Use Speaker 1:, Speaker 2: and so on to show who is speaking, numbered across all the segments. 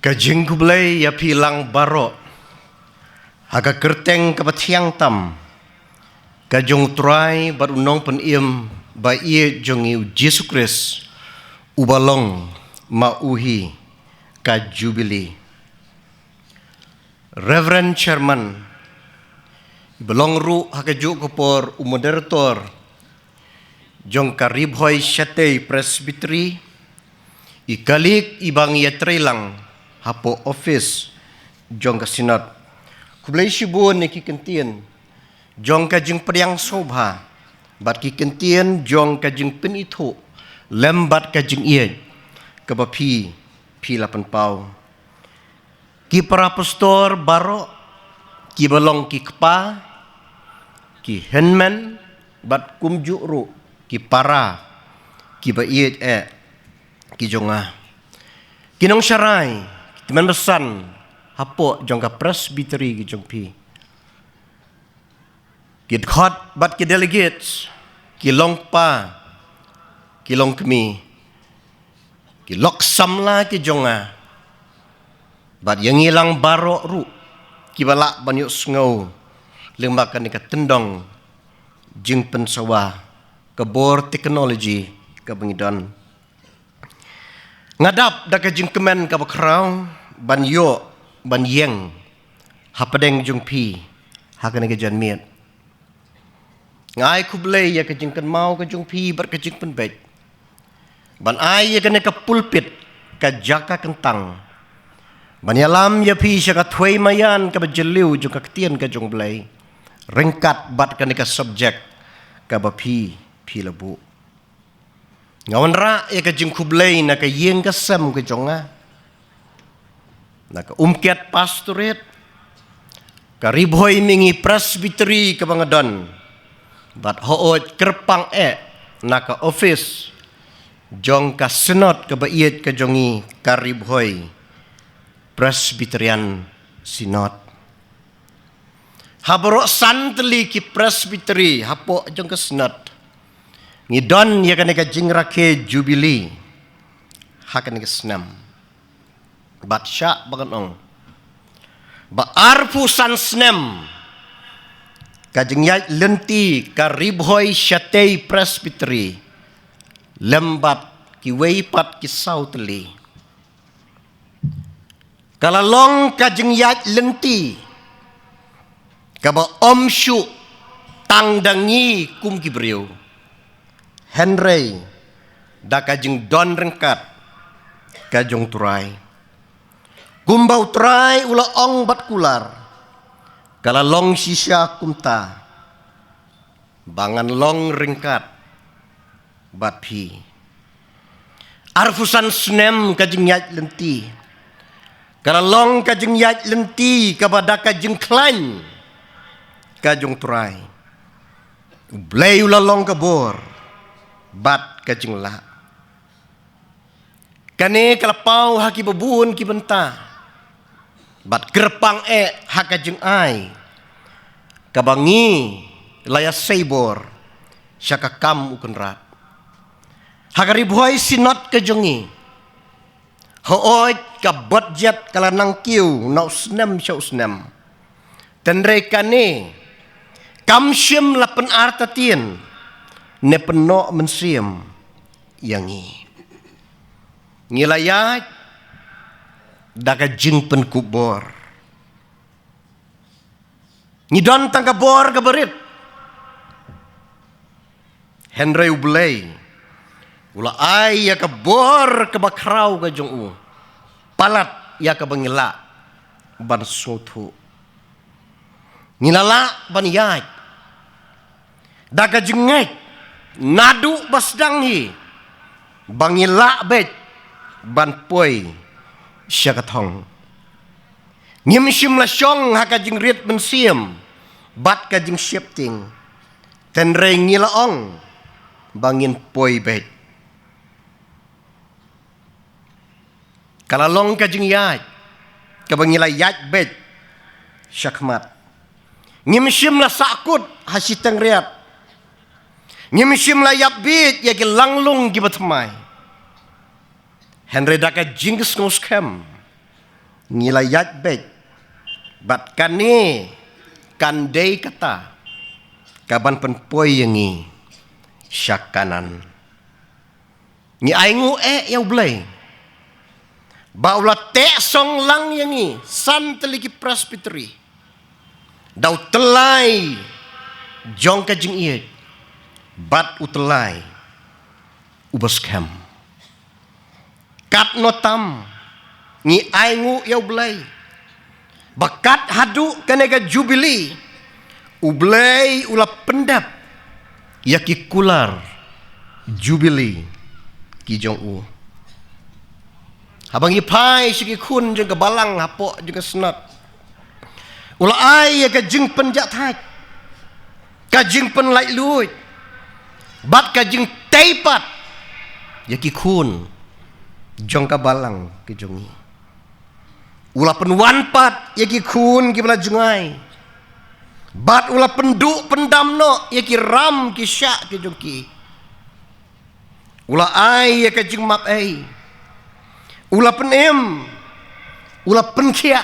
Speaker 1: Kajing kublay ya pilang baro haga kerteng kapatiang tam kajong try barunong peniem ba ie jongi Yesus Kristus ubalong mauhi ka jubili. Reverend Chairman belong ru haga juk kopor umoderator jong karibhoy syatay presbytery ikalik ibang yatrelang hapo office jong kasinat kublay shibun ni kikentian jong kajing priang sobha bat kikentian jong kajing penito lembat kajing iye kabapi pilapan pau ki para pastor baro ki balong ki kpa ki henman bat kumju ru ki para ki ba iye ki jonga kinong syarai teman besan hapo jong ka presbytery ki jong pi ki khot bat ki delegates ki long pa ki long kmi ki lok samla ki jonga bat yang ilang baro ru ki balak banyu sngau lembakan ni ka tendong jing pensawa kebor teknologi ka bengidon ngadap da ka jing kemen ka bakrau ban yo ban yeng hapadeng jung pi hakan ke jan miet ngai kublay ya ke jing kan mau ke jung pi bar ke jing pen bet ban ai ya ke pulpit ka jaka kentang ban yalam ya pi sya ka thwei mayan ka bajeliu jung ka tien ka jung blai rengkat bat ka subject ka ba pi labu ngawan ra ya ka jing kublay na ka yeng ka sem ke jonga na ka umkiat pastorate ka ribhoy mingi presbytery ka bangadon bat hoot kerpang na ka office jong ka senot ka baiet ka jongi ka ribhoy presbyterian sinot habro santli ki presbytery hapo jong ka senot ngidon ya ka jingrake jubili hakan ka senam bat syak baganong ba arfu san snem kajing yat lenti ka ribhoy syatay presbytery lembat ki weipat ki sautli kalalong kajing yat lenti ka ba omsyu tangdangi kum ki brio Henry da kajing don rengkat kajong turai gumbau trai ula ong bat kular kala long sisya kumta bangan long ringkat bat pi arfusan snem kajing yat lenti kala long kajing yat lenti kabada kajing klan kajong trai blay ula long kabor bat kajing la kane kalapau haki babun ki benta bat gerpang hakajeng ai kabangi laya seibor syaka kam ukun rat hagaribuhay sinot kajongi hooj ka budget kala nang kiu na usnem sya usnem tenre kane kam syem lapen artatien ne penok mensiem yangi ngilayat daka jing pen kubor ngidon tangka bor gabarit Henry ublay ula ay ya ka bor ka bakraw ka jong u palat ya ka bangila ban sotu nginala ban yaj daka jengek nadu basdanghi bangila bet ban poi syakatong ngimshim la syong hakajing rit mensiam bat kajing shifting tenre ngilaong bangin poi bet kalalong kajing yaj kabangila yaj bet syakmat ngimshim la sakut hasitang riat ngimshim la yabit ya langlung gibatmai Henry daka jingis ngoskem Ngilayat bet. Bat kani kandai kata kaban penpoi yangi syakanan. Ni aingu yau blai. Baula tek song lang yangi san teliki presbytery. Dau telai jong ka jing iet. Bat utelai ubas kem. Kat notam ni aingu yau blai. Bakat hadu kanega jubili ublay ula pendap yaki kular jubili ki jong u habang ipai sigi kun jeng balang hapok jeng senat ula ai ya ka jeng penjat thai ka jeng pen lai lui bat ka jeng teipat yaki kun jong ka balang ki jong i ula penwanpat yaki kun ki bala jungai bat ula penduk pendam no yaki ram ki syak ki jongki ula ai ya ka jing map ai ula penem ula penkia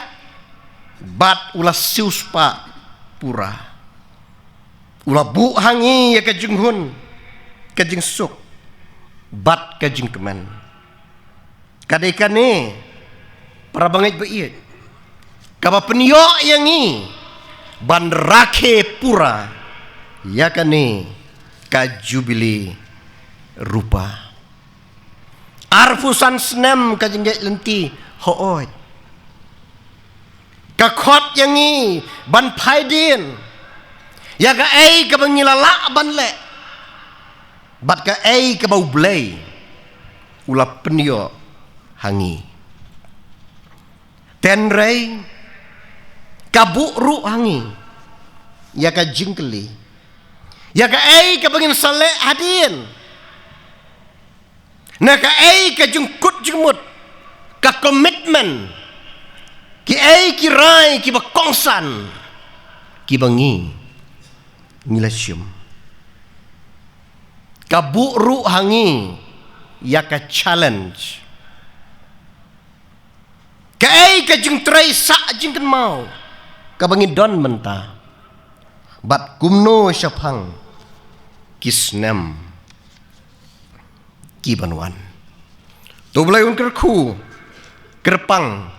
Speaker 1: bat ula siuspa pura ula bu hangi ya ka jing hun ka jing suk bat ka jing kemen kadekane para bangit beit kaba penyo yangi ban rake pura yakane ka jubili rupa arfusan snem ka jengge lenti hooi ka khot yangi ban phaidin ya ka ai ka bangilala ban le bat ka ai ka bau blai ula penyo hangi tenrei kabuk ru hangi ya ka jingkeli ya ka ai ka bangin sale hadin na ka ai ka jengkut jengmut ka komitmen ki ai ki rai ki ba kongsan ki bangi ngilasyum kabuk ru hangi ya ka challenge kai ka jing trai sa jing kan mau ka bangi don menta bat kumno syapang kisnem kibanwan to blai un kerku kerpang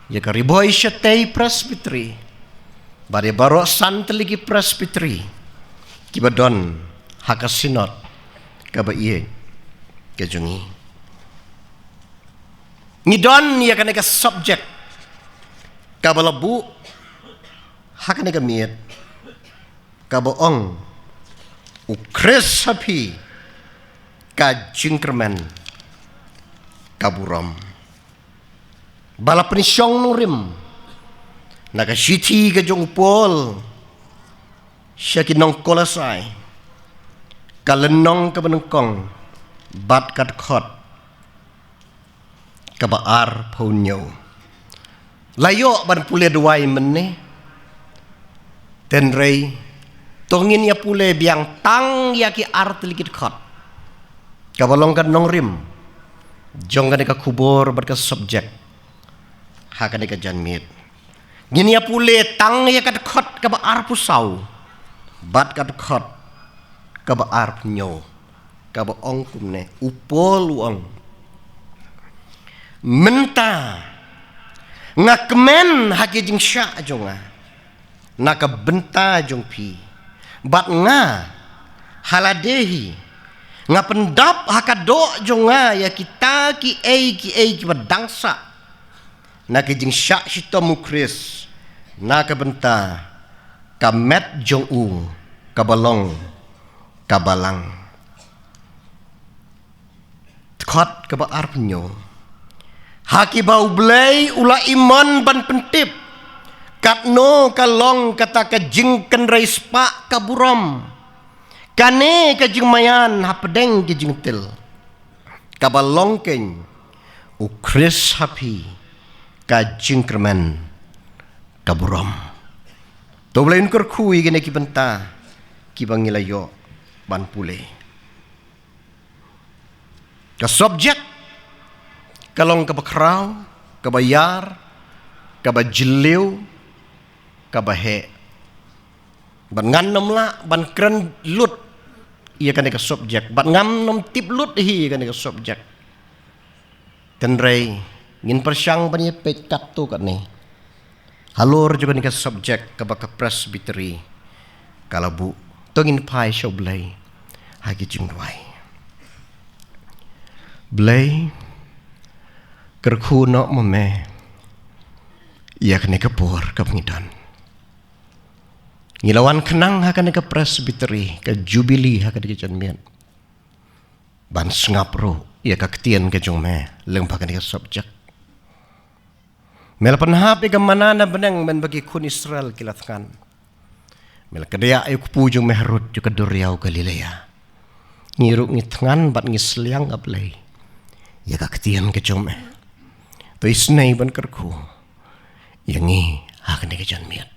Speaker 1: ya ka riboy syatei presbytery bare baro santeligi presbytery kibadon hakasinot ka ba iye ka jungi ngidon ya kaneka subject kabalabu hakaneka miet kaboong ukres hapi ka jingkermen kaburam bala penisyong nurim naga shiti ka jong pol syakinong kolasai kalenong ka benengkong bat kat khot kabaar punyo layo ban pule duai menne tenrei tongin ya pule biang tang ya ki art likit khot kabalong kan nongrim jong kan ka kubur bat ka subject ha kan ka janmit gini ya pule tang ya kat khot kabaar pusau bat kat khot kabaar punyo kabaong kumne upol uang menta ngakmen haki jing syak jonga naka benta jong pi bat nga haladehi ngapendap hakado jonga ya kita ki ei ki badangsa naka jing syak sito mukris naka benta kamet jong u kabalong kabalang khot kabaar punyo haki bau blai ula iman ban pentip katno kalong kata ka jingken reispa kaburom kane ka jingmayan hapedeng ki jingtil kabalongken ukris hapi ka jingkermen kaburom to blain kerkui gene ki benta ki bangilayo ban pule ka subject kalong kabakraw kabayar kaba jiliu kaba he ban ngan nom la ban kren lut ia kan ka subjek ban ngam nom tip lut hi kan ka subjek ten rei ngin persyang ban ye pekat tu kat ni halor juga ni ka subjek kaba ka presbytery kalau bu tongin pai show blai hagi jingwai blai kerku no mame ia kena kepur ke pengidan ngilawan kenang hakan ke presbytery ke jubilee hakan ke janmian ban ngapro ia ke ketian ke jongme lengpakan ke subjek mel penhap ke mana na benang men bagi kun Israel kilatkan mel kedaya ayu pujung mehrut juga duriau Galilea ngiruk ngitngan bat ngisliang ablay ia ke ketian ke jongme to isnai ban kerku yang ni hakan ke janmian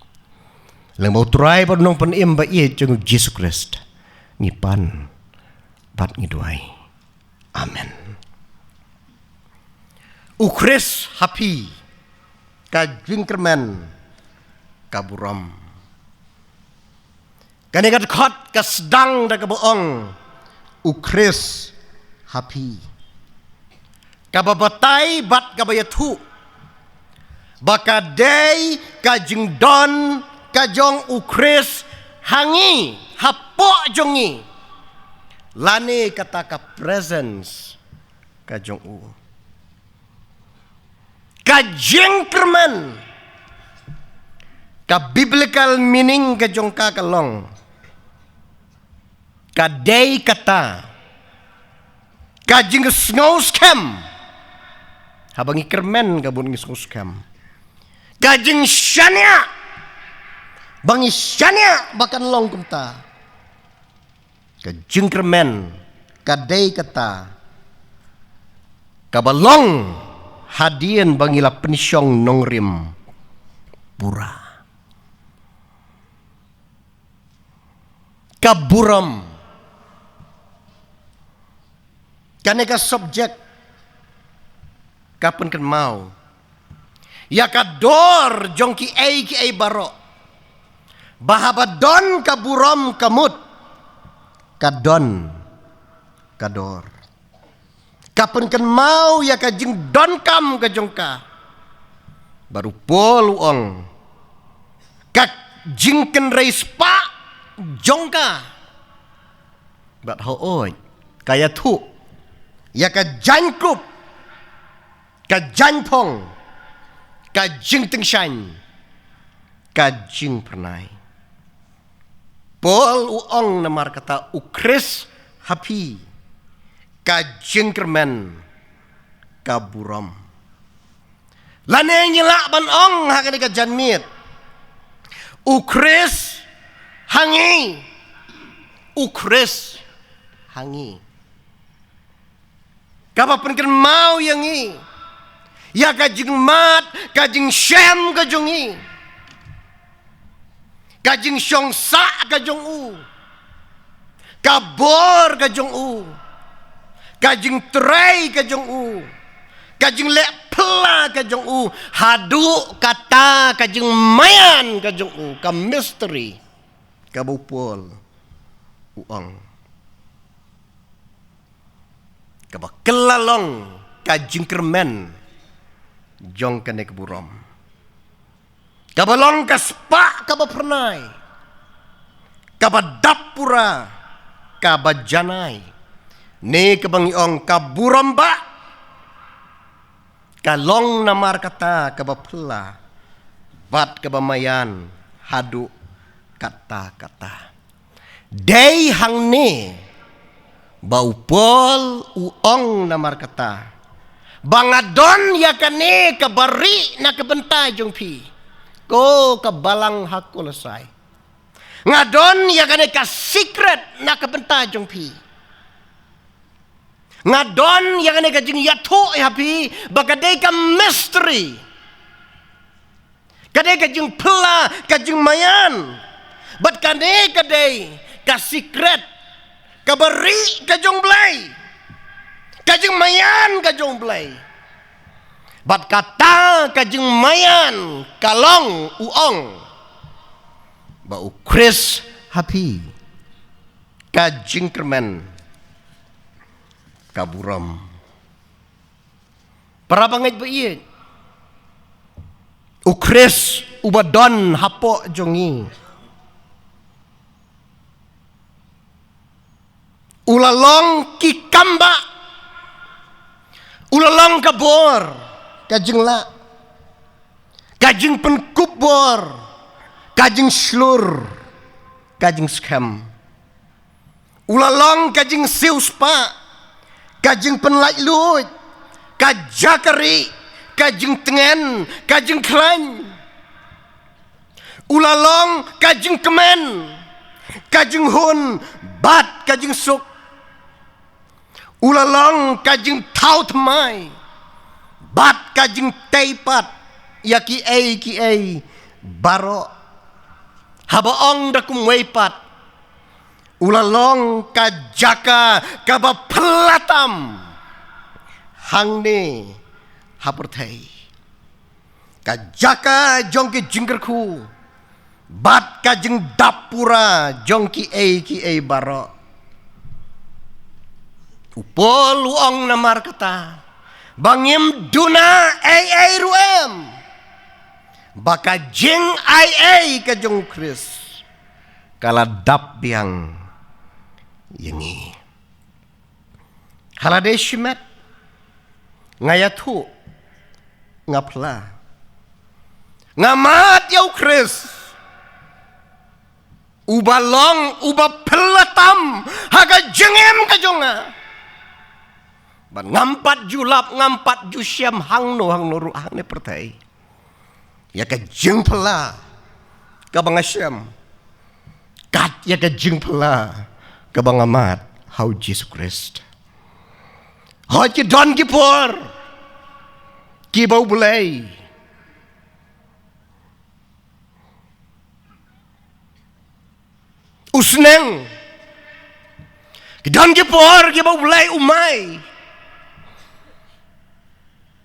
Speaker 1: lang mau try pa nong panim ba iye jeng Jesus Christ ni pan bat ni duai amen Chris happy ka jingkerman ka buram kanigat khot ka sedang da ka boong Chris happy ka babatay bat ka bayatu baka day kajing don kajong Chris hangi hapo jongi lani kata ka presence kajong kajing kerman ka biblical meaning kajong ka kalong ka day kata kajing ngos kem habang ikermen kabun ngos kem kajing syania bangi syania bakan long kumta kajing kermen kadai kata kabalong hadian bangila pensyong nongrim pura kaburam kaneka subjek kapan kan mau ya kador jong ki ai baro bahabadon kaburam kamut kadon kador kapan kan mau ya kajing don kam kajongka baru poluong kak jingken reis pa jongka bat hooi kaya tu ya ka jankup ka janpong kajing tengshan kajing pernai pol uong namar kata Chris happy kajing kermen kaburam lane nyelak ban ong hakane ka janmit Chris hangi Chris hangi kapapan kan mau yangi ya kajing mat kajing syam kajongi kajing syong sa kajong kabor kajong kajing tray kajong kajing lek pela kajong hadu kata kajing mayan kajong ka mystery kabupol uang kabakelalong kajing kermen jong kene keburam kabalong kaspa kabapernai kabadapura kabajanai ne kabangiong kaburam ba kalong namar kata kabapela bat kabamayan hadu kata-kata day hang ne baupol uong namar kata bangadon ya kane kabari na kabenta jong pi ko kabalang hakulasay ngadon ya kane ka secret na kabenta jong pi ngadon ya kane ka jing yato ya pi bagade ka mystery kade ka jing pela ka jing mayan bat kane kade ka secret kabari ka jong blay kajing mayan kajong blay Bat kata kajeng mayan kalong uong. Ba ukris hapi. Kajeng kermen kaburam. Para bangit ba iya? Ukris ubadon hapo jongi. Ulalong kikamba. Ulalong kabor. Kajeng la. Kajeng penkubor. Kajeng slur. Kajeng skam. Ulalong kajeng siuspa. Kajeng penlait lut. Kajakari. Kajeng tengen. Kajeng klan. Ulalong kajeng kemen. Kajeng hun. Bat kajeng suk. Ulalong kajeng tau temai. Bat kajeng teipat. Ya ki ai baro. Habaong dakum weipat. Ulalong kajaka kaba pelatam. Hangne hapertai. Kajaka jongke jingkerku. Bat kajeng dapura jongki ai baro. Upol uong namar kata. Bangim duna ai ruem. Baka jing ai kajong kris. Kaladap yang yengi. Halade shimet. Ngayatu. Ngapla. Ngamat yaw kris. Ubalong uba pelatam. Haga jengem kajonga. Ban ngampat julap ngampat jusyam hangno ruah ne pertai. Ya ka jeng pela ka bangasyam. Kat ya ka jeng pela ka bangamat how Jesus Christ. Ho ki don ki por. Ki bau bulai. Usneng. Ki don ki por ki bau bulai umay.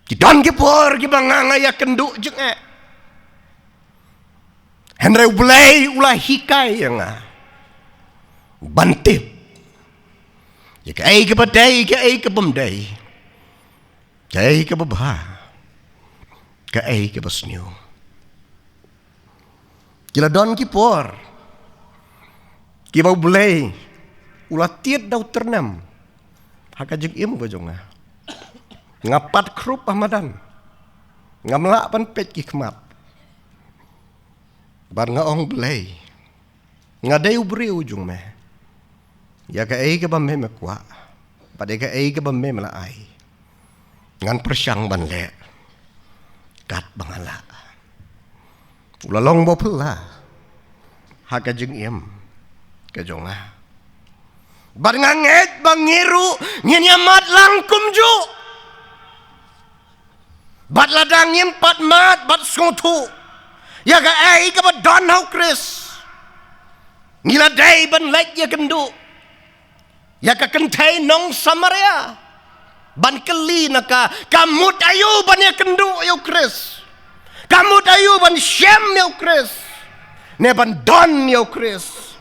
Speaker 1: Kidan kipor kibangangaya kenduk jeng Henry ulai ulah hikai yang bantip. Ya kai ke badai ke ai ke bemdai. Kai ke babha. Ke ai ke basnyu. Kila don kipor. Kibau bulai ulah tiet dau ternam. Haka jeng im gojong ngapat krup Ahmadan. Ngamlak pan pet ki kemat. Bar ngaong belai. Ngadai ubri ujung meh. Ya ka ai ke bamme mekwa. Pada ka ai ke bamme melai. Ngan persyang ban le. Kat bangala. Ulalong bo pela. Haka jeng im. Kejonga. Bar nganget bangiru nyenyamat langkum ju. Bat ladang pat mat bat skotu. Ya ga ai ka bat don hau kris. Ngila dai ban lek ya kendu. Ya ka kentai nong Samaria. Ban keli naka kamut ayu ban ya kendu ya kris. Kamut ayu ban Shem ya kris. Ne ban don ya kris.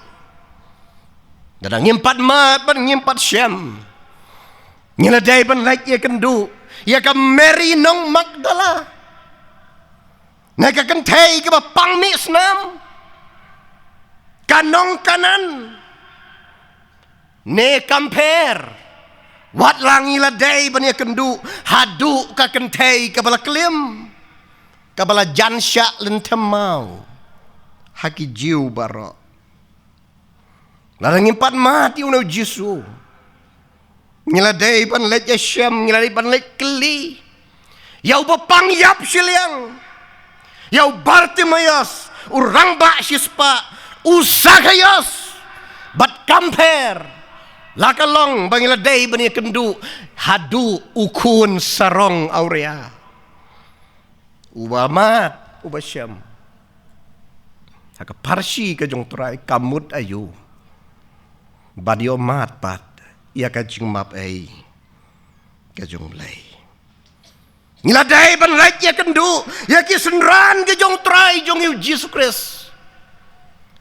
Speaker 1: Dadang ngimpat mat ban ngimpat Shem. Ngila dai ban lek ya kendu. Ya ka Mary nong Magdala. Na ka kentay ka ba pangmi snam. Kanong kanan. Ne kamper. Wat lang ila day ban ya kendu. Hadu ka kentay ka bala klim. Ka bala jansya lentemau. Haki jiu baro. Larang impat mati unaw Jisu. Ngiladay pan let Yeshem, ngiladay pan let keli. Yaw bapang yap siliang. Yaw Bartimayos, urang ba sispa, usagayos. Bat kamper. Lakalong bangiladay bani kendu, hadu ukun sarong aurea. Ubamat, ubasyam. Haka parsi kajong turay kamut ayu. Badio matpat. Ia kajing map ai kajung lay. Ngiladai ban lek ya kendu ya ki senran ke jong try jong yu Jesus Christ.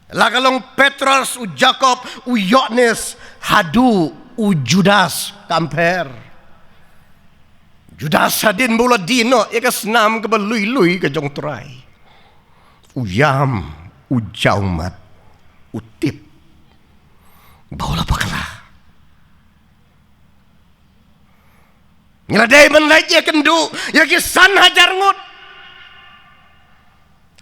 Speaker 1: Lagalong Petrus u Jacob u Yohanes hadu u Judas kamper. Judas hadin bola dino ya ka senam ke belui-lui ke jong try. U yam u jaumat u tip. Bola pakala. Ngiladai ban lek ya kendu ya ki san hajar ngut.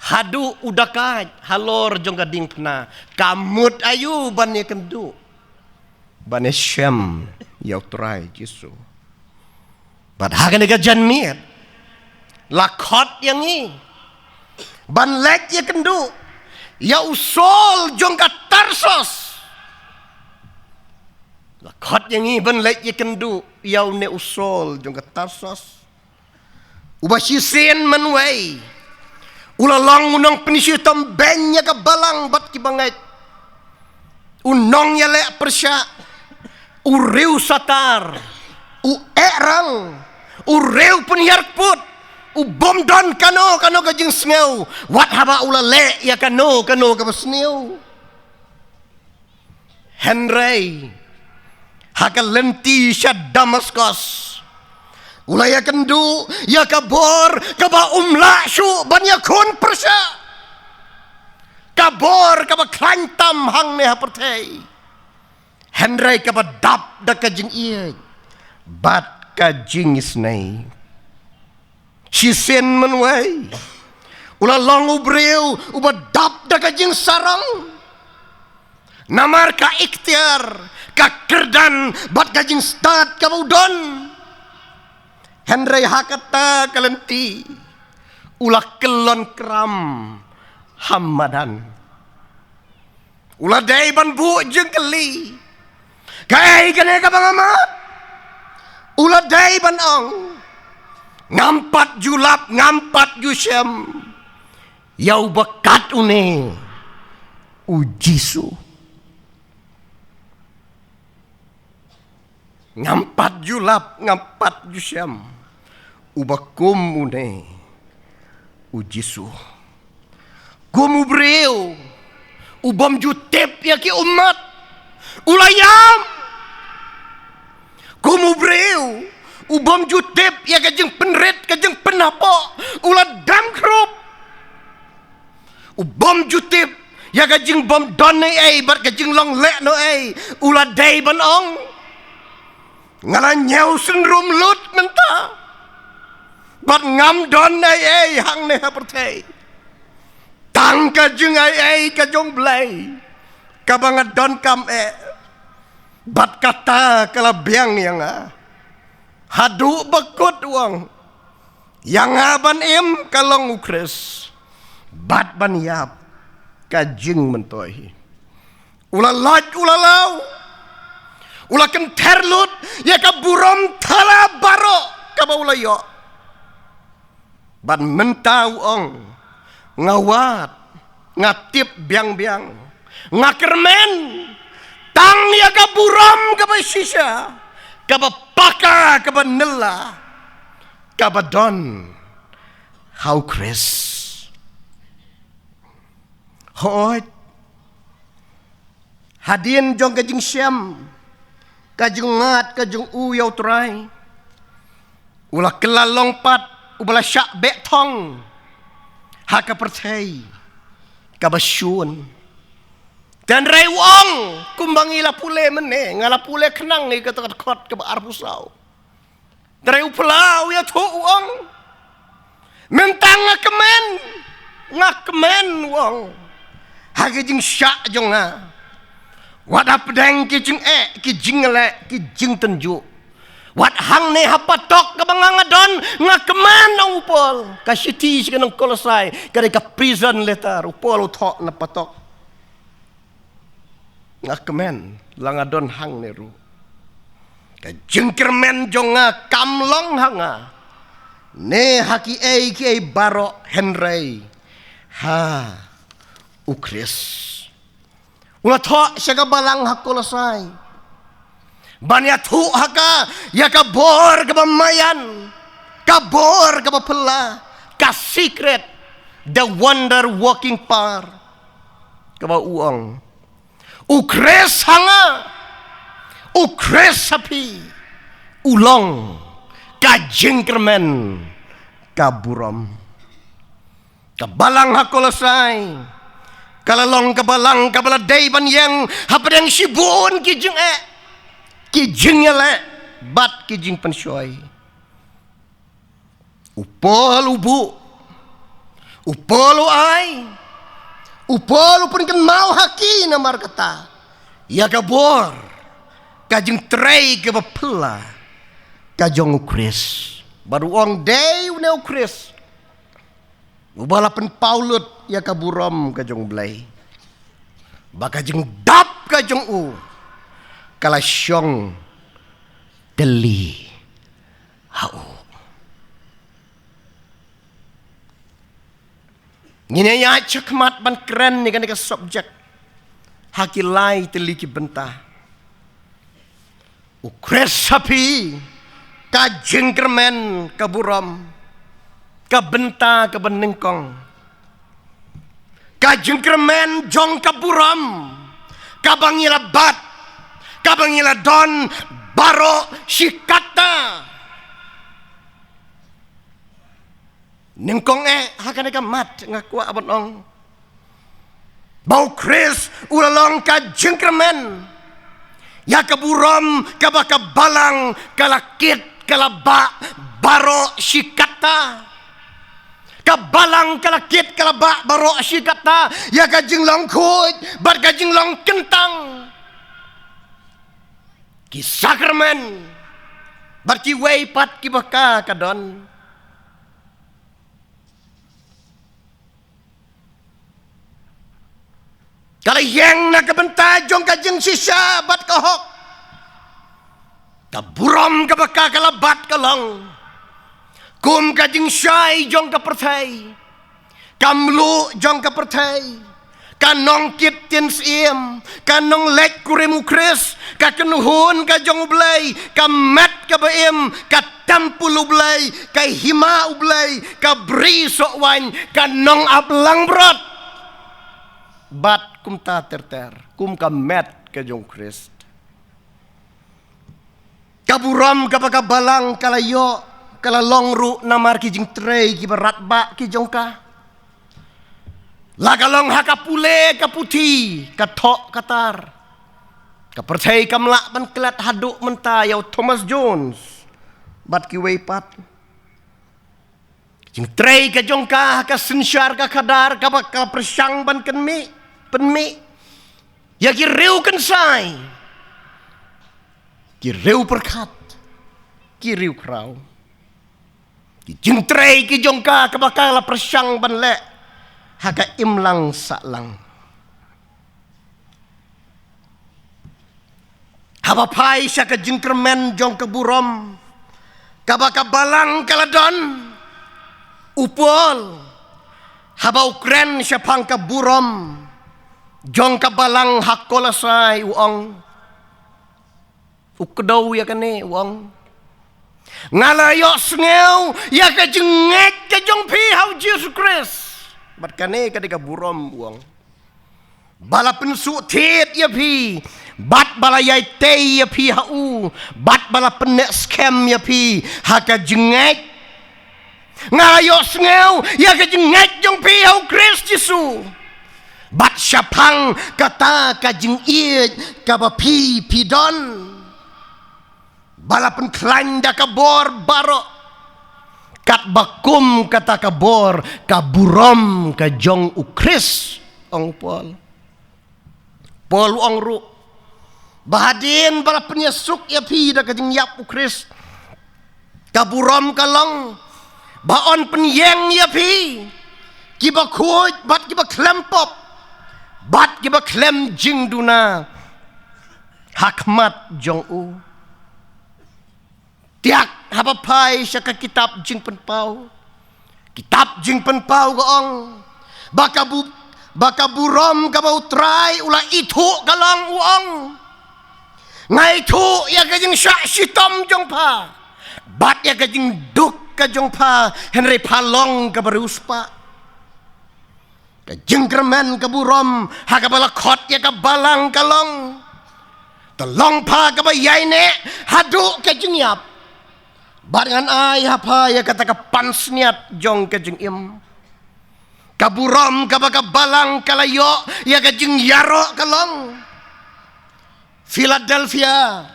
Speaker 1: Hadu udakaj halor jong gading pena kamut ayu ban ya kendu. Ban Shem ya utrai Yesu. Bad hagan ga janmiat. Lakot yang ni. Ban lek ya kendu ya usol jong ka Tarsos. Lakot yang ni ban lek ya kendu ya ne usol jong ka Tarsos. Ubasisen manway. Ulalang unang penisiutam benya ka balang bat ki bangait. Unong ya lek persya. Ureu satar. Erang. Ureu penhiarput. Bomdon kano kajing sneu. Wat haba ula lek ya kano ka basneu. Henry. Haka lenti syad Damaskus. Ulaya kendu ya kabor kaba umlashu banya kun persya. Kabor kaba klantam hang ne hapertei. Henry kaba dap da kajing iya. Bat kajing isnei. Sisen menway. Ula long ubreu uba dap da kajing sarang. Namar ka ikhtiar ka kerdan bat kajing stad kaba udon. Henry hakata kalenti ulah kelon kram hamadan ulah day ban bu jeung keli kai kene ka bangamat ulah day ban ong ngampat julap ngampat jusem yau bekat une ujisu ngampat julap ngampat jusem ubakum une ujisu gumu breu ubam jutep ya ki umat ulayam gumu breu ubam jutep ya kajeng penret kajeng penapo uladam krop ubam jutep ya kajeng bom donne bar kajeng long lek no uladai banong ngalanyau senrum lut mentah bat ngam don hang ne hapertei tang ka jeng ka jong blai ka bangat don kam bat kata kala biang yang hadu bekut uang yang ban im kalong ukres bat ban yap ka jeng mentoi ula laj ula lau ula kenterlut ya ka burom thala baro ka baulayo ban mentau ong ngawat ngatip biang-biang ngakermen tang ya ka buram ka basisya ka paka ka nela ka don how Chris hoy hadin jong kajing syam kajing ngat kajing uyau trai ulah kelalong pat ubala syak bek tong haka percay kabasyun dan rai wong kumbangi la pule mene ngala pule kenang ni kata kot ke arpusau rai upelau ya tu wong mentang ngakemen wong haka jing syak jong wadap deng ki jing ki jing le ki jing tenju wat hang ne hapatok ka bangangadon ngakeman ang upol ka city sa kanang kolosay kare ka prison letter upol utok na patok ngakemen langadon hang ne ru ka jengkermen jonga kamlong hanga ne haki ki baro Henry ha ukris ula thok sa balang hakolosay Banya tu haka ya ka bor ka bamayan kabor ka pela, ka secret, the wonder walking par, ka ba uang. Ukres hanga, ukres sapi, ulong, ka jengkermen, ka buram. Kabalang hakolasay, kalalong kabalang kabaladay banyang, hapadang sibun kijing kijing yale, bat kijing pensyoy. Upol ubu, upol ay, upol pun kan mau haki na markata, ya kabor, kajing tray kabapela, kajong ukris, baru ong day una ukris. Ubalapan Paulut ya kaburam kajong blay. Baka jeng dap kajong kalasyong deli hau. Nginaya cakmat ban keren ni kan subjek. Hakilai teliki bentah. Ukres sapi kajeng kermen kaburam. Kabenta kabenengkong, kajengkermen jong kaburam, kabangila bat, kabangila don, baro sikata. Nengkong hakan mat ngaku abon ong. Bau kris ulalong kajengkermen, ya kaburam kabakabalang kalakit kalaba baro sikata. Kabalang kalakit kalaba baro asyikata ya kajing long kut bar kajing long kentang ki sakramen bar ki way pat ki baka kadon kala yang na kabenta jong kajing sisa bat kahok kaburam kabaka kalabat kalong kum kajing syai jong ka pertai, kamlu jong ka pertai, kanong kit tin siem, kanong lek kuremu kris, ka kenuhun ka jong ublay, ka met ka baim, ka tampul ublay, ka hima ublay, ka bri sokwan, kanong ablang brot, bat kum ta terter, kum ka met ka jong kris, kaburam ka pakabalang kalayo. Kala longru namar kijing tray kibarat ba kijong ka. Lagalong hakapule kaputi katok katar. Kapercay kamla ban kelat haduk mentayaw Thomas Jones. Bat kiway pat. Kijing tray kijong ka kasensyar ka kadar kabak persyang ban kenmi penmi. Ya kireu kensai. Kireu perkat. Kireu krau. Kijing tray kijong ka kabakala persyang banle haga imlang saklang habapai sya ka jengkermen jong kaburom kabakabalang kaladon upol haba ukren sya pang kaburom jong kabalang hakolasai uong ukdaw ya kane uong ngalayok sengew ya kajengek kajong pi hau Jesus Christ bat kane kadika burom uang bala pensuk tit ya pi bat bala yai te ya pi hau bat bala penek scam ya pi ha kajengek ngalayok sengew ya kajengek jong pi hau Christ Yesu bat syapang kata kajeng iet kabapi pidon balapan kelanda kabor baro kat bakum kata kabor kaburom kajong ukris ong pol ong ru bahadin balapan yasuk ya pi da kajeng yap ukris kaburom kalong baon penyeng ya pi kiba kuj bat kiba klempop bat kiba klem jing duna hakmat jong u tiak hapapai sya ka kitab jing penpau kitab jing penpau gaong baka burom ka bau trai ula itu galong uong ngai tu ya ka jing syak sitom jong pa bat ya ka jing duk ka jong pa Henry palong ka beruspa ka jengkermen ka burom ha ka balakot ya ka balang kalong talong pa ka bayay ne hadu ka jengyap barangan ay hapa ya kata ka pansniat jong ka jengyim kaburom ka balang kalayo ya ka jengyaro kalong Philadelphia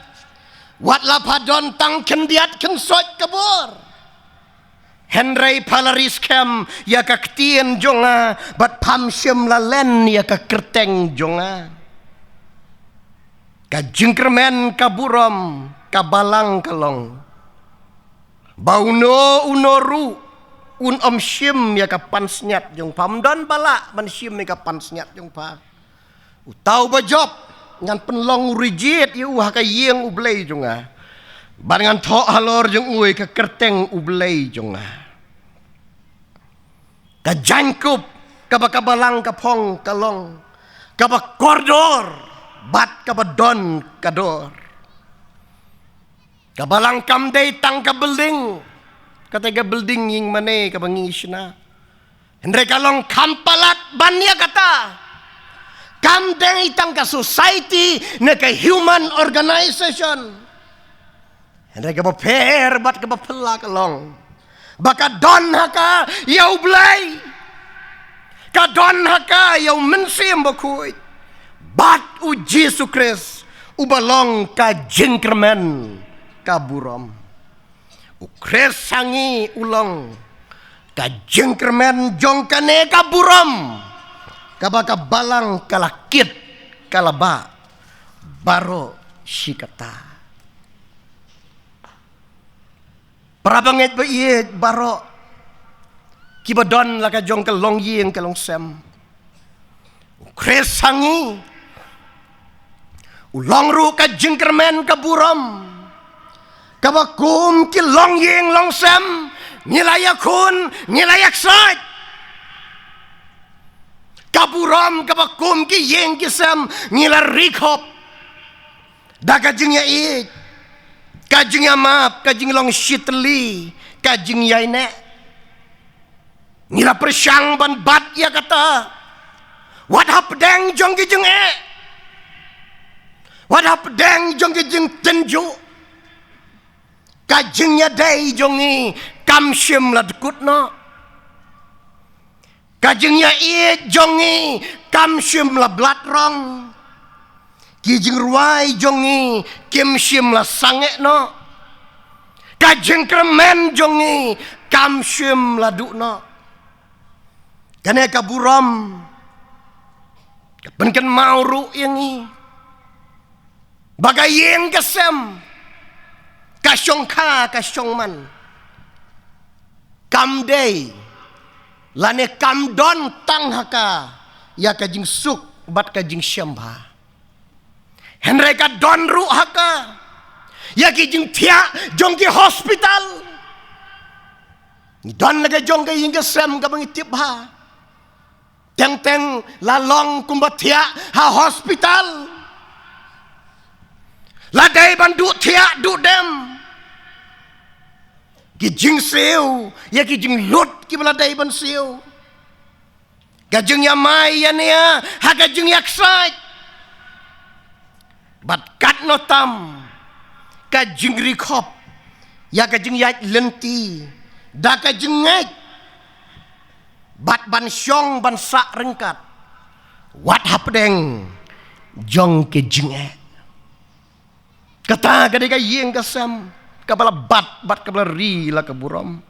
Speaker 1: wat lapadon tang kendiat kensot kabur Henry palaris kem ya ka ktien jonga bat pamsyem lalen ya ka kerteng jonga ka jengkermen ka burom ka balang kalong bauno unoru un syem ya ka pansnyat jong pamdon bala man syem ya ka pansnyat jong pa utau bajop ngan penlong rigid yu ha ka yeng ublei jonga barangan thok halor jong ui ka kerteng ublei jonga ka jangkup ka bakabalang ka pong kalong ka bakordor bat ka badon kador ka balang kamdei tang ka building kata building ying mane ka bangisna Hendra kalong kampalat banya kata kamdeng itang ka society na ka human organization Hendra ka baper bat ka bapela kalong baka don haka yaw blay ka don haka yaw mensim bakuit bat u Jesus Christ ubalong ka jengkermen ka burom u Christ sangi ulong ka jengkermen jong kane ka burom kabaka balang kalakit kalaba baro sikata parabangit ba iye baro kibadon laka jong kalong ying kalong sem kresangi ulong ru ka jengkermen ka burom kabakum ki long ying long sem nilayakun nilayak sat kaburam kabakum ki yeng kisam ngila rikop da kajing ya ik kajing ya map kajing long shitli kajing ya ine ngila persyang ban bat ya kata wat hapdeng jong kijing wat hapdeng jong kijing tenju kajing ya day jongi kamshim ladkut no kajing ya it jongi kamshim la blatrong kijing ruai jongi kimshim la sange no kajing kremen jongi kamshim la du no kane kaburam kapenken mauru yangi bagayeng kesem kasyong ka kasyong man kamdei lane kamdon tang haka ya kajing suk bat kajing syamba Henry ka don ru haka ya kijing tia jong ki hospital ni don laga jong ka ying sem ka bangitip ha teng lalong kumbatia ha hospital ladai bandu tia du dem kijing seo ya kijing lut ki beladai ban seo gajeng ya mai ya nia ha gajeng yak sai bat kat no tam kajing rikop ya kajing yak lenti da kajeng ngai bat ban syong ban sak rengkat wat hapdeng jong ke jing kata gadai ka yeng kasam kabala bat kabala ri la kaburam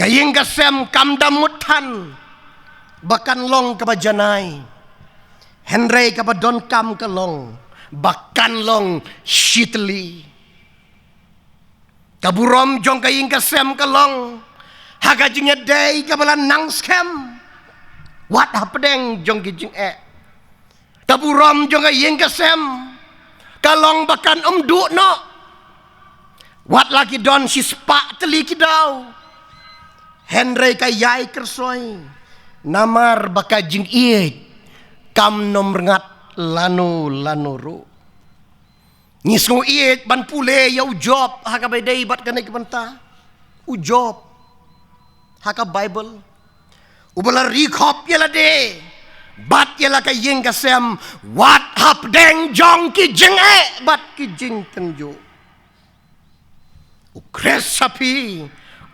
Speaker 1: kayeng kasem kamdamutan bakan long kabajanai Henry kabadon kam kalong bakan long shitli kaburam jong kayeng kasem kalong hagajingnya day kabala nang scam wat hapdeng jong kijing kaburam jong kayeng kasem kalong bakan du no wat lagi don si spak teli kidau Henry kayai kersoy namar baka jing iit kam nom rengat lanu ru ngisngu iit ban pule yau job hakabay day bat kanay kibanta Job. Haka Bible. Ubala recop yala de. Bat yala ka ying kasem. Wat hap deng jong ki jing bat ki jing tenjo. Ukres sapi.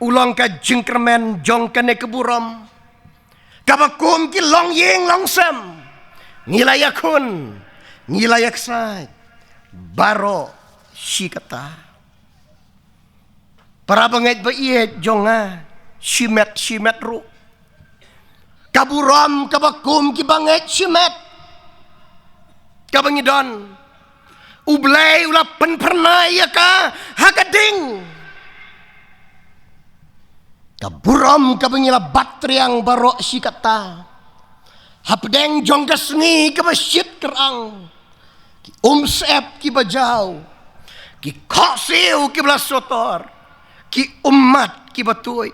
Speaker 1: Ulang ka jingkermen jong ka ne keburam. Kabakum ki long ying long sem. Ngilayakun. Ngilayak say. Baro sikata. Para bangit ba iye jonga. Shimet ru. Kaburam kabakum ki bangit shimet. Kabangidon. Ublay ula penpernay ka hakading. Kaburam kabangila batriang baro sikata. Hapdeng jong kasni kabasyit kerang. Ki umsep ki bajaw. Ki kosiw ki belasotor. Ki umat ki batuy.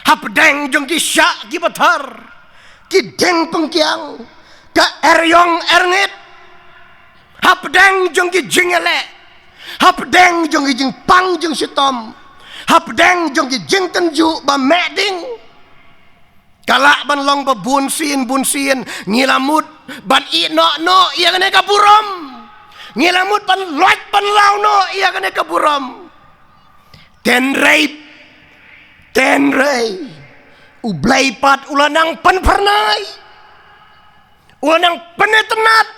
Speaker 1: Hapdeng jong ki syak ki batar. Ki deng pengkiang. Ka eryong erngit. Hapdeng jong ki jingele. Hapdeng jong ki jing pang jong sitom. Hapdeng jong ki jing tenju ba meding. Kalak ban long ba bunsin. Ngilamut ban no iya kene kaburam. Ngilamut ban loit ban lau no iya kene kaburam. Tenrei ublay pat ulanang panpernay. Ulanang penetenat.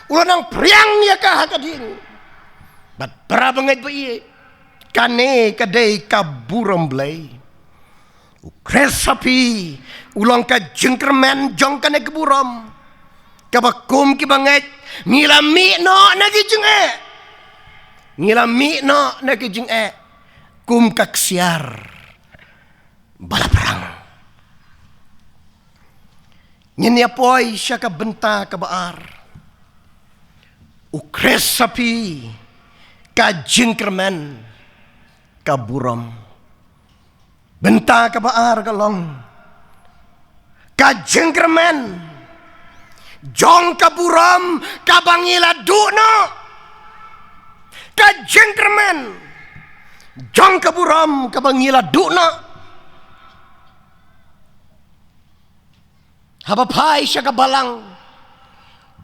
Speaker 1: Ulanang priang ya kahakading. Bat para bangit ba iye. Kane kadai kaburam blay. Ukres sapi. Ulang ka jengkermen jong kane keburam. Kabakum ki bangit. Ngilami no nagi jeng Ngilami no nagi jeng kum kaksiar. Bala perang. Nyanya poy siya ka benta ka baar. Ukres sapi. Ka jengkermen. Ka buram. Benta ka baar kalong. Ka jengkermen. Jong ka buram. Ka bangila duno. Ka jengkermen. Jong ka buram. Ka bangila duno. Habapay siya kabalang.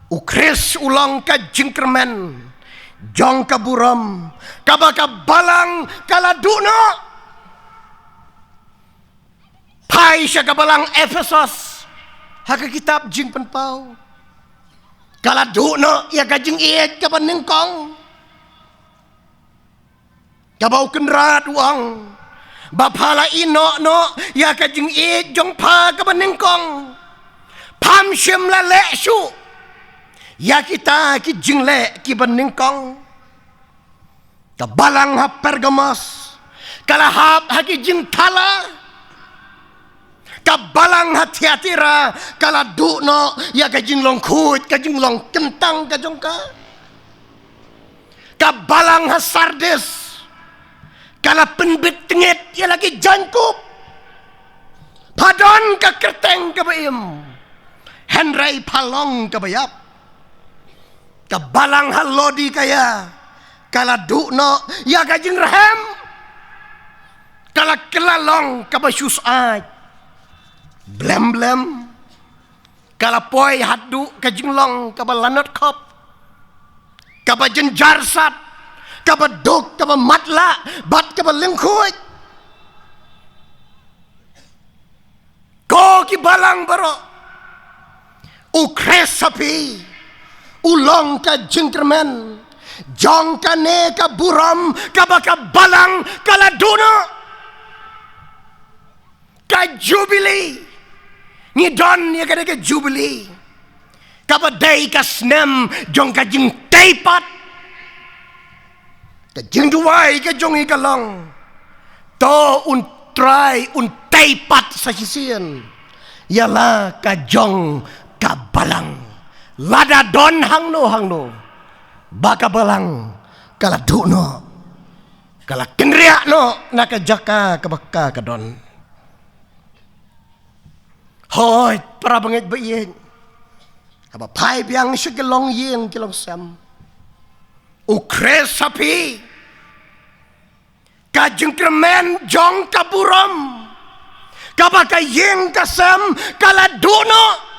Speaker 1: Ukres ulang ka jingkermen. Jong kaburam. Kabakabalang kaladuno. Pay siya kabalang Ephesus. Haka kitab jing panpaw. Kaladuno ya kajing iit kapaningkong. Kabaw kenrat uang. Bapala ino no ya kajing iit jong pa kapaningkong. Pam shem la le shu. Ya kita ki jingle ki beningkong. Kabalang ha Pergamos. Kalahap ha ki jingtala. Kabalang ha Tiatira. Kaladukno ya ka jinglong kut. Ka jinglong kentang ka jongka. Kabalang ha Sardes. Kala penbit tengit ya lagi jangkup. Padon ka kerteng ka baim. Henry palong kabayap. Kabalang halodi kaya. Kaladukno ya kajing rahem. Kelalong kabasyus ay. Blem. Kalapoy hadu kajing long kabalanot kop. Kabajen jarsat. Kabaduk kabamatla. Bat kabalingkuit. Ko kibalang baro. Ukres sapi. Ulong ka jingkermen. Jong ka ne ka buram. Kabakabalang kaladuno. Ka jubili. Ngidon ya ka jubili. Kabaday ka snem. Jong ka jing taypat. Ka jing duway ka jong ikalong. To un try un taypat sa sisiyan. Yala ka jong kabalang. Lada don hangno. Baka balang kaladuno. Kala kenriak no nakajaka kabaka kadon. Hoy para bangit ba iyan. Haba pai biang siya kilong yin kilong sam. Ukres sapi. Kajeng kremen jong kaburam. Kabaka yeng kasem kaladuno.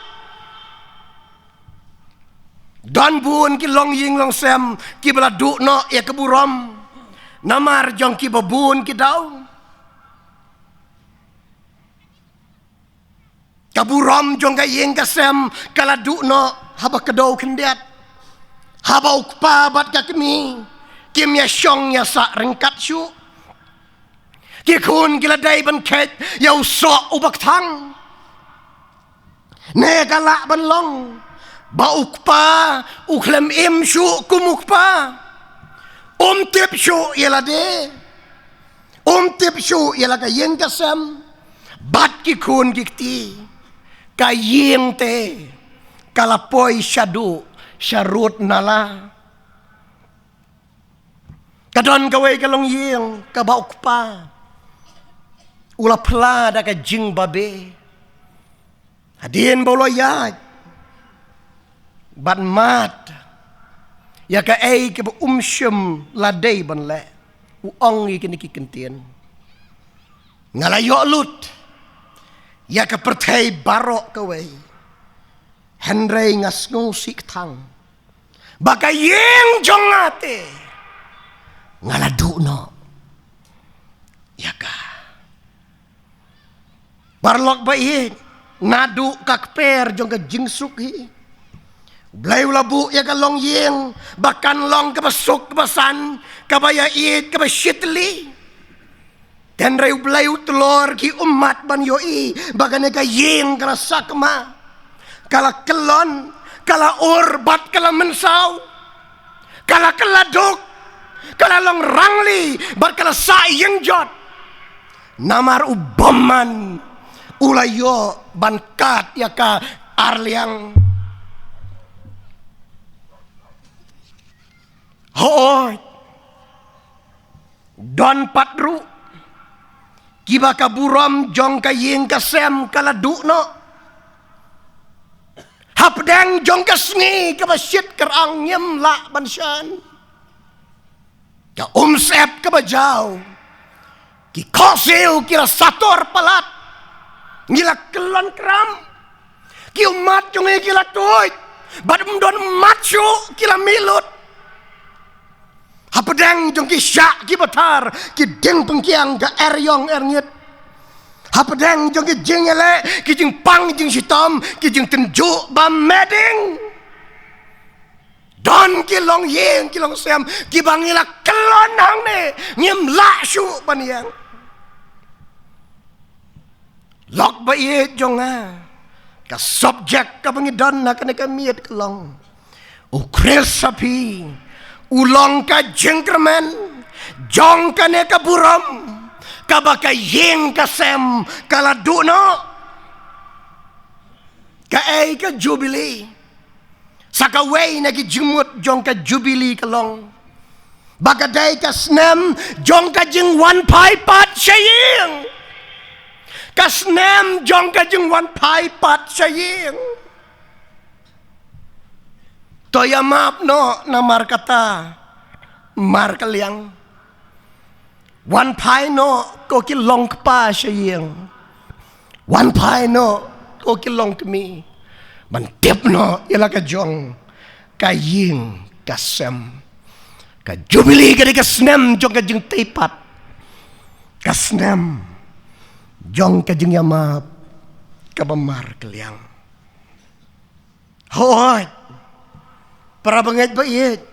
Speaker 1: Dan buon ki long ying long sem ki baladuno ya kaburam. Namar jong ki babun ki daw. Kaburam jong ka yeng kasem kaladuno haba kadaw kendiat. Haba ukpa bat ka kami. Kim ya syong ya sa rengkat syu. Ki kun kila day ban ket ya usok ubak tang. Ne galak ban long. Ba ukpa uklem im syu kumukpa. Tip syu yala de. Tip syu yala ka yeng kasem. Bat ki kun kikti. Ka yeng te. Kalapoy syadu. Syarut nala. Kadon kaway kalong yeng. Kabauk pa. Ula pla da ka jing babe. Hadin bolo yad. Ban mat. Ya ka ay ka ba umsyam laday ban le. Uong i kinikikintien. Ngalayo lut. Ya ka pertay barok kaway. Henry ngasngo siktang. Baka yeng jongate. Ngaladu no. Ya ka. Barlok baik. Nadu kakper jong ka jingsuk hi. Blay labu ya ka long yeng. Bakan long kabasuk kabasan. Kabaya it kabashitli. Dan rayu blay telor ki umat ban yoi. Bagane ka yeng kala sakma. Kala kelon. Kala urbat kala mensaw. Kala keladuk. Kala long rangli. Bat kala sayeng jot. Namar ubaman. Ulayo bankat ya ka arliang. Hoy. Don patru. Kiba ka buram jong ka yeng kasem kaladukno. Hapdeng jong ka sngi ka basyit kerang nyem la bansyan. Ka umsep ka bajaw. Ki kosil kira sator palat. Ngila kelon kram. Ki umat jong e kila toit. Badum don macho kila milut. Hapadang jong ki syak ki batar. Ki deng pengkiang ka eryong ernyet. Hapadang jong ki jing ele. Ki jing pang jing sitom. Ki jing tenjuk bam meding. Don ki long yeng ki long sem. Ki bangila kelon hang ne. Ngim lak syuk paniyang. Lok ba iye jong ka subjek ka pangidon na kanaka miet kelong. Ukres sapi. Ulong ka jengkermen. Jong ka ne ka buram. Kabaka yeng ka sem kaladuno. Ka ay ka jubili. Sakaway na ki jumut jong ka jubili kelong. Bagaday ka snem jong ka jing wan pai pat syayeng. Kasnem jong ka jeng wan pai pat sayeng. Toya map no namar kata. Mar kaliang. Wan pai no ko ki long pa sayeng. Wan pai no ko ki long kemi. Mantip no ila ka jong. Kaying kasem. Ka jubili ka di kasnem jong ka jeng teipat. Kasnem. Jong kajeng yama kabamar kaliang. Hoy. Para banget ba it.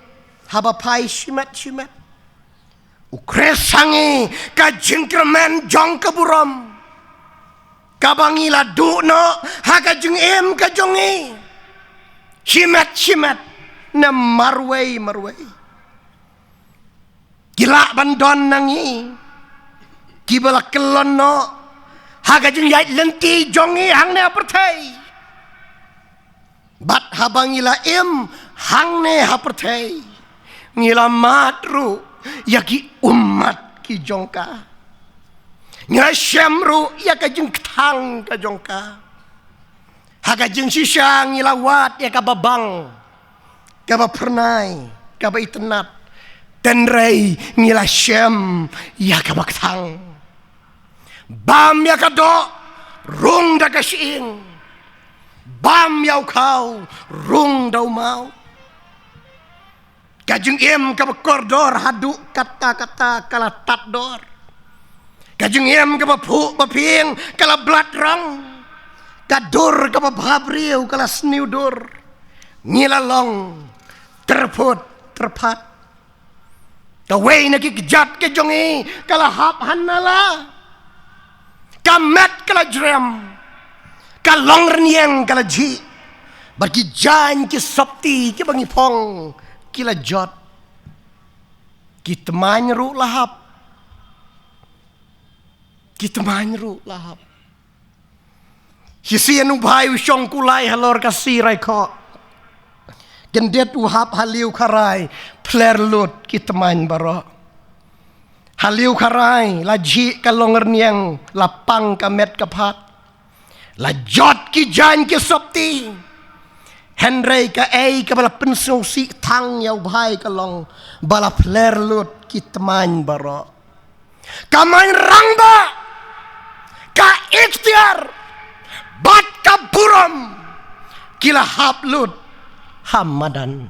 Speaker 1: Haba pai shimat. Ukresangi kajeng kremen jong kaburam. Kabangila duno ha kajeng em kajongi. Shimat. Na marway. Gila bandon nangi. Kibala kelon no. Haga jeng yait lenti jongi hang ne apertai. Bat habang ila im hang ne apertai. Ngila matru yaki umat ki jongka. Ngila syamru yaka jeng tang ka jongka. Haga jeng sisya ngila wat yaka babang. Kaba pernai. Kaba itenat. tenrei ngila shem ya ka baktang bam ya ka do rung da ka shing bam yau kau rung dau mau kajung em ka kordor hadu kata-kata kala tat dor kajung em ka phu baping kala blat rong kadur ka babriu kala sniu dur ngila long terput terpat kawai nak kejat ke jongi kala hap hanala kamet kala jrem kalong renyeng kala ji bagi jan ki sopti ki bangi pong kila jot kita manru lahap hisian ubhay usyong kulay halor kasiray ko gendet uhap haliu karay pler lut kita main baro haliu karay laji kalong renyeng lapang kamet kapat lajot ki jan ki sopti Henry ka ka bala pensong si tang yaw bhay kalong bala pler lut kita main baro kamain rangba ka ikhtiar bat ka buram kila hap lut hamadan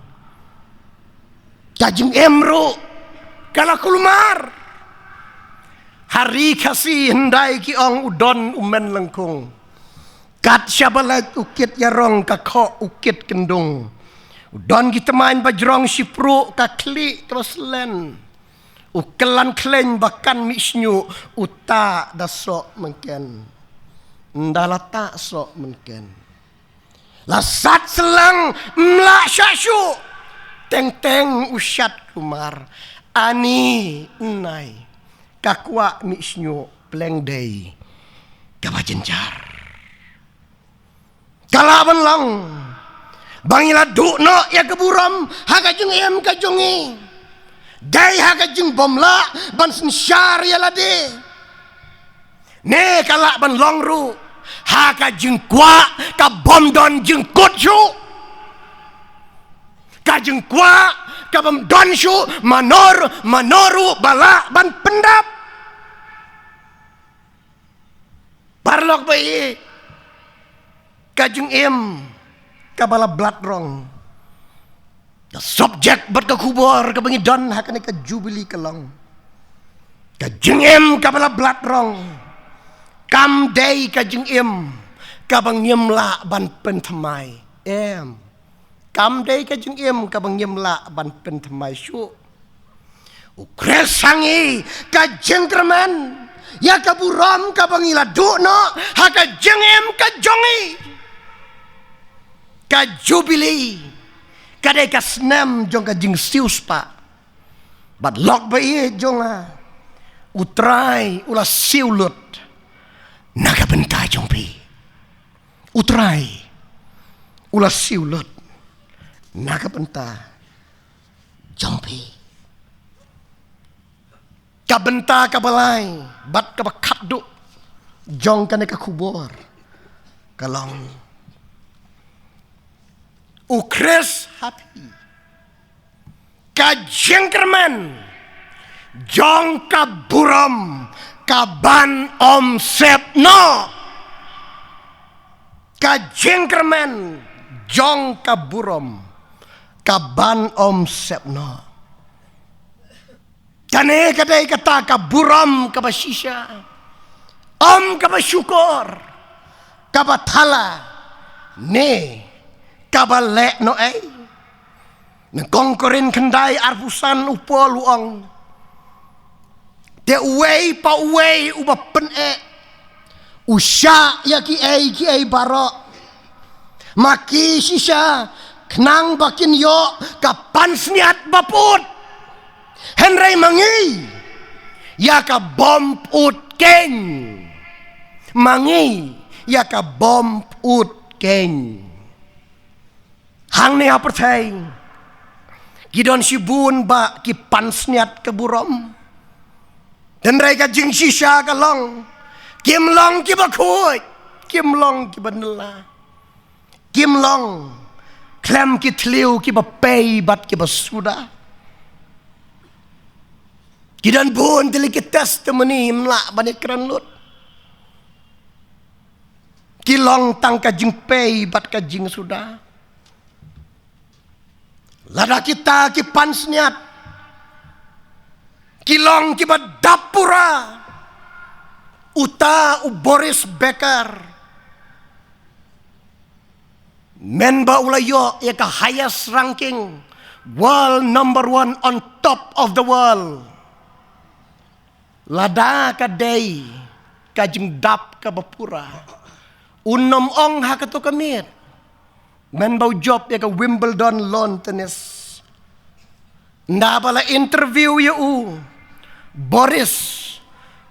Speaker 1: kajing emro kala kulmar hari kasih hendai ki ong udon umen lengkung kat syabalat ukit yarong kakok ukit kendung udon kita main bajrong sipru kakli teruslen ukelan kleng bahkan misnyu uta dasok mungkin ndalata sok mungkin lasat selang mlak syasyu teng-teng usyat kumar ani nai kakwa misnyu pleng day kabajenjar kalaban lang bangila dukno ya keburam hakajung em kajungi dai hakajung bomla ban sensyar ya lade ne kalak ban longru hakajung kwa ka bom don jeng kutsu kajeng kwa ka bom don syu manoru bala ban pendap parlok bayi kajeng em kabala blat rong the subject bat ka kubor ka bangi don hakane ka jubili kalong kajeng em kabala blat rong kam day kajeng em kabang nyemla ban pentamai em kam day kajeng em kabang nyemla ban pentamai syu ukresangi kajeng kerman ya kaburam kabangila dukno hakajeng em kajongi kajubili kadai kasnem jong kajeng sius pa bat lok bayi jonga utrai ula siulut naga benta jongpi utrai ula siulut naga benta jongpi kabenta kabalai bat kabakaduk jong kane kakubor kalong ukres happy kajengkerman jong kaburam kaban om sepno kajengkerman jong kaburam kaban om sepno kane kadai kata kaburam kabasisha om kabasyukur kabathala ne kabalek no nagkongkorin kendai arpusan upo luang te uwei pa uwei uba pen usya ya ki baro maki sisa knang bakin yo kapan sniat baput henry mangi ya ka bom ut keng mangi ya ka bom ut keng hang ne apertai gidon sibun ba ki pansniat keburom dan mereka jing sisa kalong kim long ki bakut kim long ki banela kim long klem ki tliu ki bapei bat ki basuda Kidan pun teliki testimony mlak bani keran lut. Kilong tang kajing pay bat kajing sudah. Lada kita ki pansniat. Kilong ki bat dapura. Uta u Boris Becker. Menba ulayo ya ka highest ranking. World number 1 on top of the world. Lada ka day kajing dap ka bapura. Unom ong ha kato kamit. Menbau job ya ka Wimbledon lawn tennis. Nabala interview ya Boris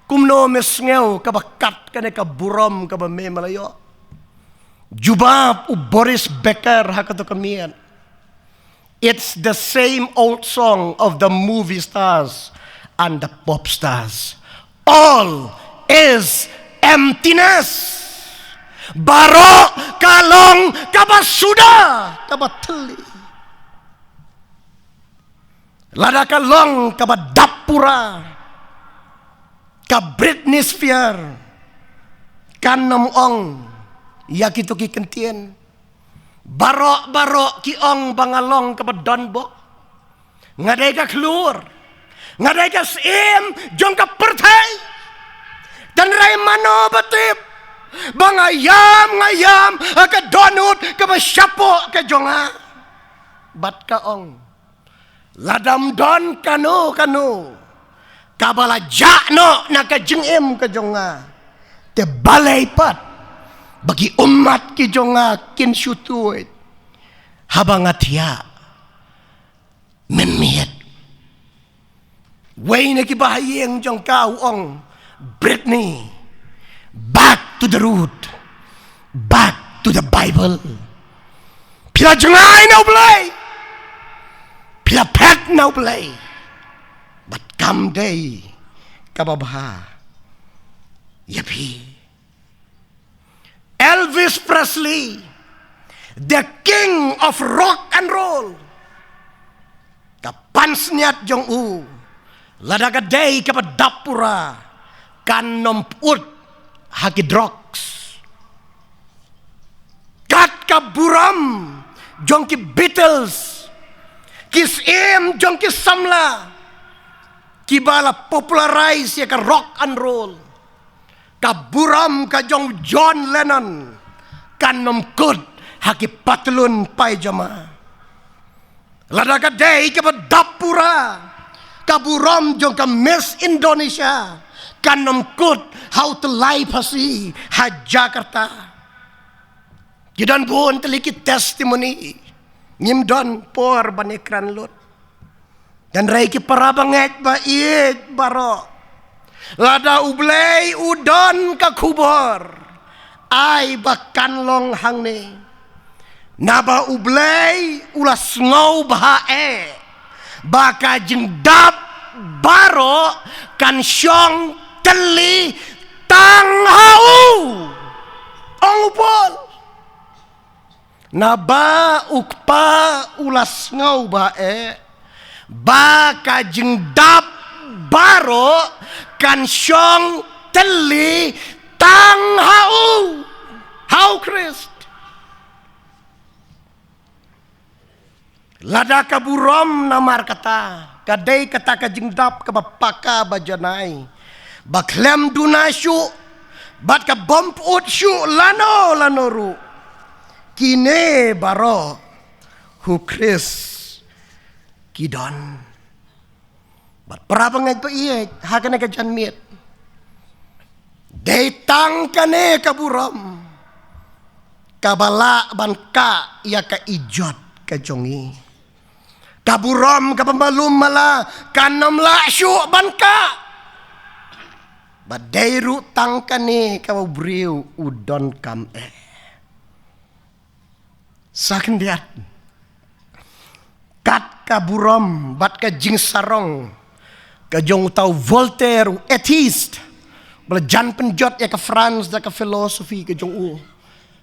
Speaker 1: kumno mesngeu ka bakat ka ne ka burom ka ba memalayo. Jubab Boris Becker ha kato kamit. It's the same old song of the movie stars and the pop stars. All is emptiness. Baro kalong kabasuda kabateli. Lada kalong kabadapura. Ka Britney Spears. Kanom ong yakito ki kentien. Baro ki ong bangalong kabadonbok. Ngaday ka keluar. Ngaday ka sim jong ka pertai. Dan ray mano batip. Ngayam ka donut ka masyapo ka jonga. Bat ka ong. Ladam don kanu. Kabala jakno na ka jengim ka jonga. Te balay pat. Bagi umat ki jonga kin syutuit. Habang atya. Menmiet. Way na kibahayeng jong kau ong Britney. Back to the root. Back to the Bible. Pila jengay na ulay. Pila pet na ulay. But come day. Kababaha. Yapi. Elvis Presley. The king of rock and roll. Kapansniat jong Ladaga day kapadapura kanomput hakidrox. Kat kaburam jongki Beatles. Kisim jongki samla. Kibala popularize ya ka rock and roll. Kaburam ka jong John Lennon. Kanomkut hakipatlun pajama. Ladaga day kapadapura. Kaburam jong ka Miss Indonesia. Kanomkut how to live hasi ha Jakarta. Kidan buon telikit testimony. Ngimdon por banikran lut. Dan ray ki parabanget ba it baro. Lada ublay udon ka kubor. Ay bakan long hangne. Naba ublay ulas ngaw bahae. Baka jengdap baro kan syong teli tang hau ong upol. Naba ukpa ulas ngau bae. Baka jengdap baro kan syong teli tang hau Christ. Lada kaburom namar kata. Kadai kata kajingdap kabapaka bajanai. Baklem dunasyu. Bat ka bomput syu lano ru. Kine baro. Hu Chris. Kidon. Bat perabangay pa iyek. Hakan na kajan miet. Datang kane kaburom. Kabala banka iya ka ijot kajongi. Kaburam kapambalum mala kanam la syu banka. Badairu tangkani kawabriu udon kam Sakin diat. Kat kaburam bat ka jing sarong. Kajong tau Voltaire atheist. Belajan penjot ya ka France da ka filosofi kajong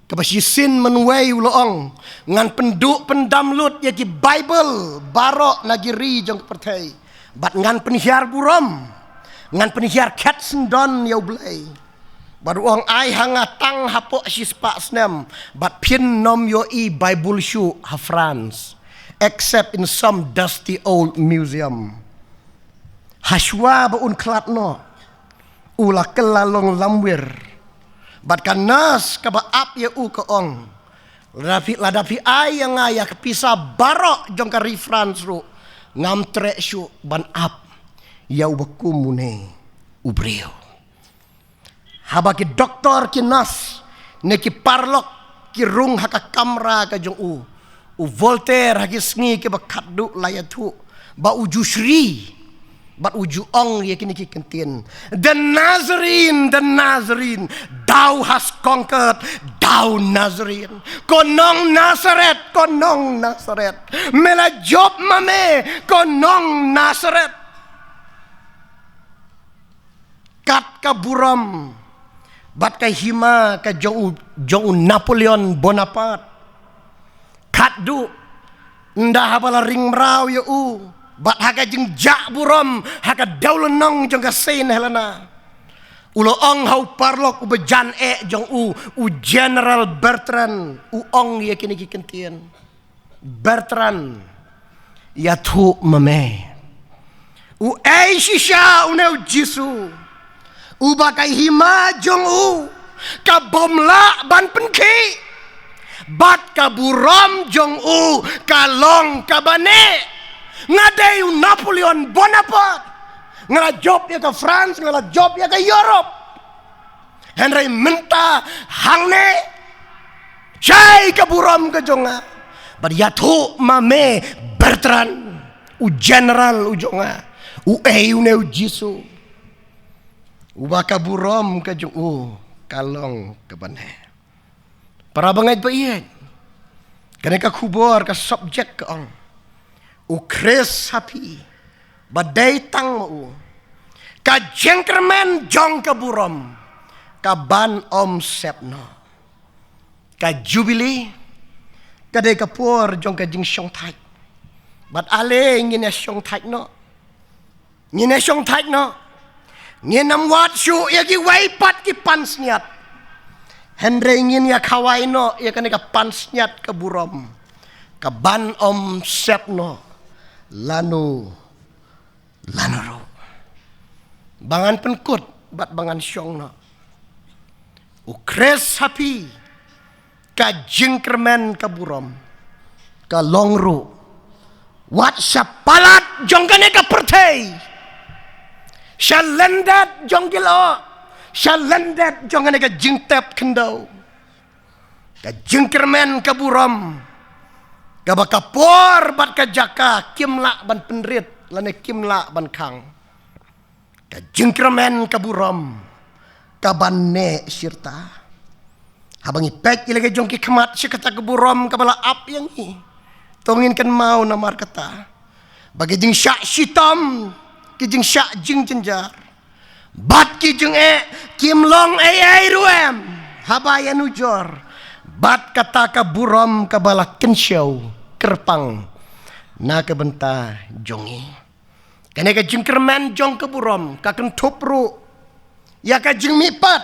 Speaker 1: Kapasisin menuai uloong ngan penduk pendamlut ya ki Bible barok nagiri jong pertai Bat ngan penhiar burom. Ngan penhiar Katsendon ya blay. Baru orang ai hanga tang hapok si spak snem. But pin nom yo Bible shoe ha France. Except in some dusty old museum. Hashwa ba un klat no. Ula kelalong lamwir. Bat kanas kaba ap ya u ke ong. Ladapi ai yang ngaya kepisa barok jong ka France ru. Ngam trek syu ban ap. Ya ubaku mune ubrio. Haba ki doktor ki nas ne ki parlok ki rung haka kamera ka jong u Voltaire haki sngi ki ba kaddu layatu ba uju Shri ba uju ong ye kini ki kentien the Nazarene thou hast conquered thou Nazarene konong Nazaret mela job mame konong Nazaret kat ka buram bat ka hima ka jong Napoleon Bonaparte kat du nda habala ring mrau ya u bat haka jeng jak buram haka daulenong jong ka sein helena ulo ong hau parlok u bejan jong u General Bertrand u ong ye kini ki kentien Bertrand ya tu mame u shisha u neu Jisu ubakai hima jong u ka bomla ban penki bat ka buram jong u ka long ka bane ngadai Napoleon Bonaparte ngala job ya ka France ngala job ya ka Europe Henry menta hangne chai ka buram ka jonga bat ya tu mame Bertrand u general u jonga u neu Jisu ubaka burom ka jung kalong ka banhe para bangait ba iyan kani ka kubor ka subject ka ong kres happy badai tang mo ka jengkermen jong ka burom ka ban om sepno ka jubilee ka de ka por jong ka jing syong thai bat ale ngine syong thai no ngine syong thai no nginam wat syu ya ki waipat ki pansniat Henry ngin ya kawai no ya kan ka pansniat ke burom ka ban om sepno lanu ro bangan penkut bat bangan syong no ukres happy ka jingkermen ka burom ka longru wat sapalat jongkane ka pertei Shalendat jong gilo Shalendat jong ane ka jingtep kendau ka jingkermen ka buram ka bakapor bat ka jaka kimla ban penrit lane kimla ban kang ka jingkermen ka buram ka banne sirta habang ipek ilagay jong ki kemat si kata ka buram ka bala ap yang i tongin kan mau namar kata bagi jing syak sitam kijing syak jing jenjar bat kijing kimlong ruem habayan ujor bat kata ka buram ka bala kensyaw kerpang na ka benta jongi kane ka jing kermen jong ka buram ka kentupru ya ka jing mipat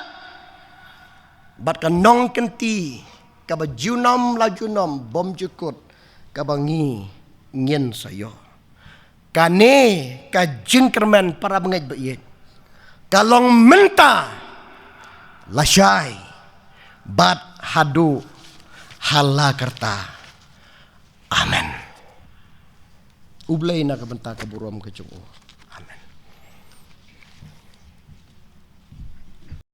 Speaker 1: bat ka nong kenti ka ba junom la junom bom jukut ka bangi ngien sayo kane ka jingkermen para bangait ba iyan kalong menta lasyai bat hadu halakarta amen ublay na kabenta kaburom kacung